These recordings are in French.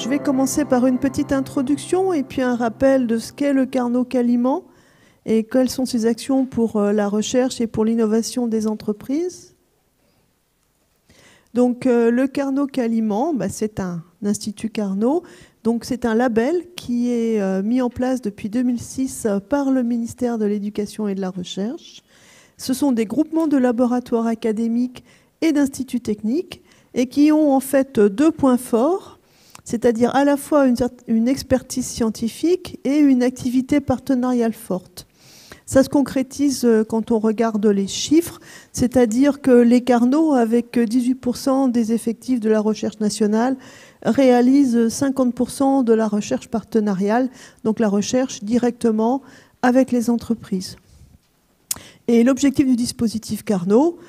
Je vais commencer par une petite introduction et puis un rappel de ce qu'est le Carnot Caliment et quelles sont ses actions pour la recherche et pour l'innovation des entreprises. Donc le Carnot Caliment, c'est un institut Carnot. Donc c'est un label qui est mis en place depuis 2006 par le ministère de l'Éducation et de la Recherche. Ce sont des groupements de laboratoires académiques et d'instituts techniques et qui ont en fait deux points forts, c'est-à-dire à la fois une expertise scientifique et une activité partenariale forte. Ça se concrétise quand on regarde les chiffres, c'est-à-dire que les Carnots, avec 18% des effectifs de la recherche nationale, réalisent 50% de la recherche partenariale, donc la recherche directement avec les entreprises. Et l'objectif du dispositif Carnot,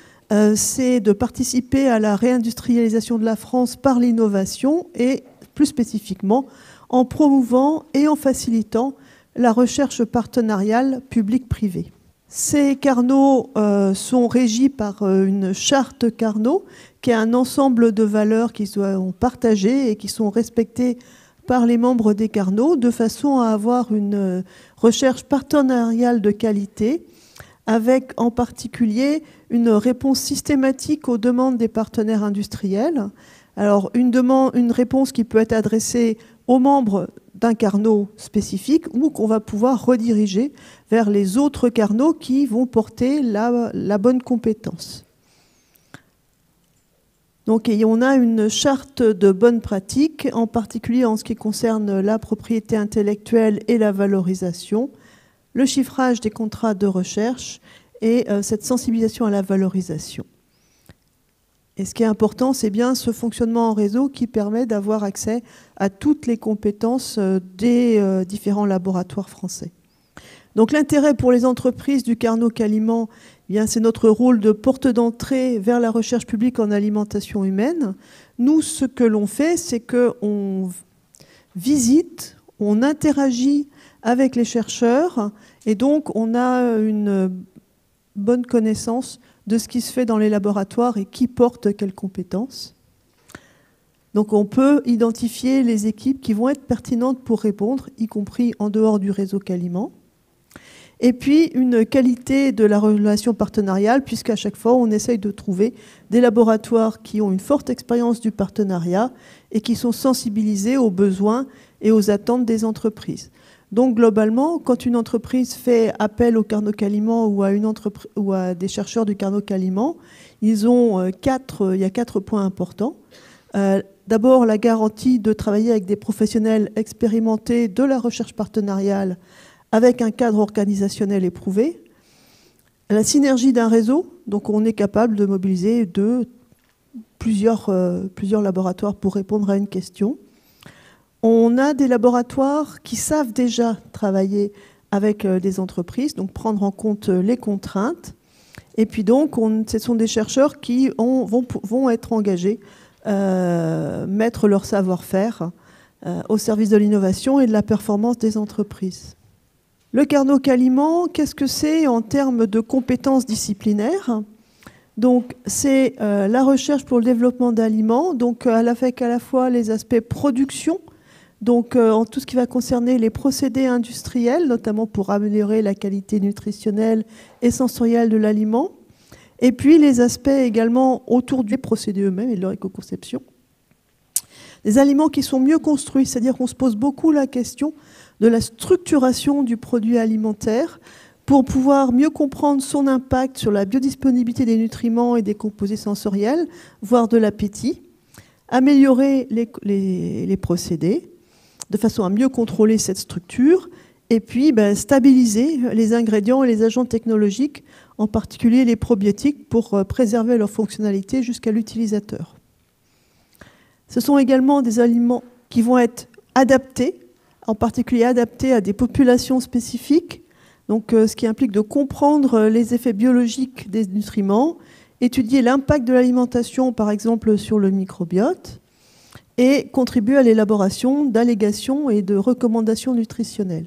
c'est de participer à la réindustrialisation de la France par l'innovation et plus spécifiquement en promouvant et en facilitant la recherche partenariale publique-privée. Ces Carnots sont régis par une charte Carnot, qui est un ensemble de valeurs qui sont partagées et qui sont respectées par les membres des Carnots, de façon à avoir une recherche partenariale de qualité, avec en particulier une réponse systématique aux demandes des partenaires industriels. Alors une réponse qui peut être adressée aux membres d'un Carnot spécifique ou qu'on va pouvoir rediriger vers les autres Carnots qui vont porter la bonne compétence. Donc on a une charte de bonne pratique, en particulier en ce qui concerne la propriété intellectuelle et la valorisation, le chiffrage des contrats de recherche et cette sensibilisation à la valorisation. Et ce qui est important, c'est bien ce fonctionnement en réseau qui permet d'avoir accès à toutes les compétences des différents laboratoires français. Donc l'intérêt pour les entreprises du Carnot Caliment, c'est notre rôle de porte d'entrée vers la recherche publique en alimentation humaine. Nous, ce que l'on fait, c'est qu'on visite, on interagit avec les chercheurs et donc on a une bonne connaissance de ce qui se fait dans les laboratoires et qui porte quelles compétences. Donc on peut identifier les équipes qui vont être pertinentes pour répondre, y compris en dehors du réseau Caliment. Et puis une qualité de la relation partenariale, puisqu'à chaque fois on essaye de trouver des laboratoires qui ont une forte expérience du partenariat et qui sont sensibilisés aux besoins et aux attentes des entreprises. Donc globalement, quand une entreprise fait appel au Carnot Caliment ou à des chercheurs du Carnot Caliment, il y a 4 points importants. D'abord, la garantie de travailler avec des professionnels expérimentés de la recherche partenariale avec un cadre organisationnel éprouvé. La synergie d'un réseau, donc on est capable de mobiliser plusieurs laboratoires pour répondre à une question. On a des laboratoires qui savent déjà travailler avec des entreprises, donc prendre en compte les contraintes. Et puis donc, ce sont des chercheurs qui vont être engagés, mettre leur savoir-faire au service de l'innovation et de la performance des entreprises. Le Carnot Caliment, qu'est-ce que c'est en termes de compétences disciplinaires ? Donc, c'est la recherche pour le développement d'aliments, donc avec à la fois les aspects production, donc en tout ce qui va concerner les procédés industriels, notamment pour améliorer la qualité nutritionnelle et sensorielle de l'aliment, et puis les aspects également autour des procédés eux-mêmes et de leur éco-conception. Des aliments qui sont mieux construits, c'est-à-dire qu'on se pose beaucoup la question de la structuration du produit alimentaire pour pouvoir mieux comprendre son impact sur la biodisponibilité des nutriments et des composés sensoriels, voire de l'appétit, améliorer les procédés de façon à mieux contrôler cette structure et puis stabiliser les ingrédients et les agents technologiques, en particulier les probiotiques, pour préserver leur fonctionnalité jusqu'à l'utilisateur. Ce sont également des aliments qui vont être adaptés, en particulier adaptés à des populations spécifiques, donc ce qui implique de comprendre les effets biologiques des nutriments, étudier l'impact de l'alimentation, par exemple, sur le microbiote, et contribuer à l'élaboration d'allégations et de recommandations nutritionnelles.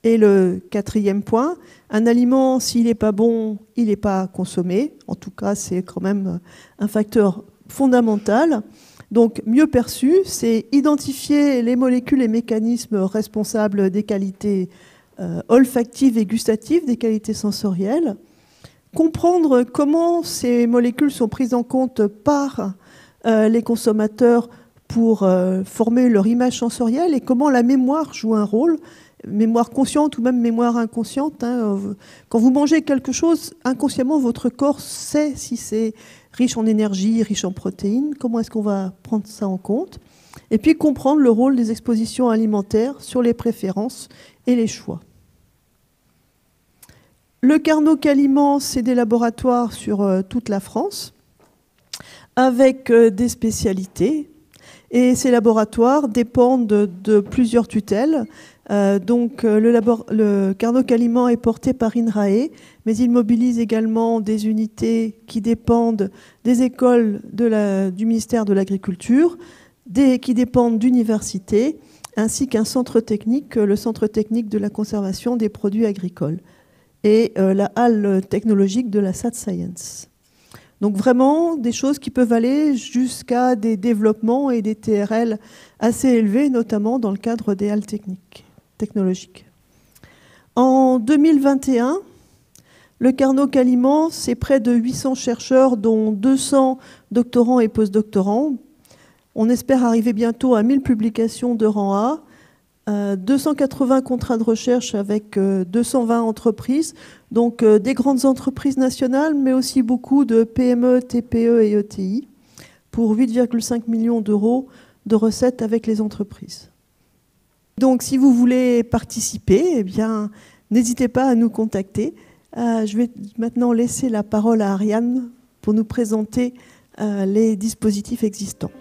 Et le 4e point, un aliment, s'il n'est pas bon, il n'est pas consommé. En tout cas, c'est quand même un facteur fondamental. Donc, mieux perçu, c'est identifier les molécules et mécanismes responsables des qualités olfactives et gustatives, des qualités sensorielles, comprendre comment ces molécules sont prises en compte par les consommateurs pour former leur image sensorielle et comment la mémoire joue un rôle, mémoire consciente ou même mémoire inconsciente. Quand vous mangez quelque chose, inconsciemment, votre corps sait si c'est riche en énergie, riche en protéines. Comment est-ce qu'on va prendre ça en compte? Et puis comprendre le rôle des expositions alimentaires sur les préférences et les choix. Le Carnot Caliment, c'est des laboratoires sur toute la France, avec des spécialités. Et ces laboratoires dépendent de plusieurs tutelles. Le Carnot Caliment est porté par INRAE, mais il mobilise également des unités qui dépendent des écoles du ministère de l'Agriculture, qui dépendent d'universités, ainsi qu'un centre technique, le Centre technique de la conservation des produits agricoles, et la halle technologique de la SAT Science. Donc vraiment des choses qui peuvent aller jusqu'à des développements et des TRL assez élevés, notamment dans le cadre des halles technologiques. En 2021, le Carnot Caliment, c'est près de 800 chercheurs, dont 200 doctorants et postdoctorants. On espère arriver bientôt à 1000 publications de rang A, 280 contrats de recherche avec 220 entreprises, donc des grandes entreprises nationales, mais aussi beaucoup de PME, TPE et ETI, pour 8,5 millions d'euros de recettes avec les entreprises. Donc si vous voulez participer, eh bien, n'hésitez pas à nous contacter. Je vais maintenant laisser la parole à Ariane pour nous présenter les dispositifs existants.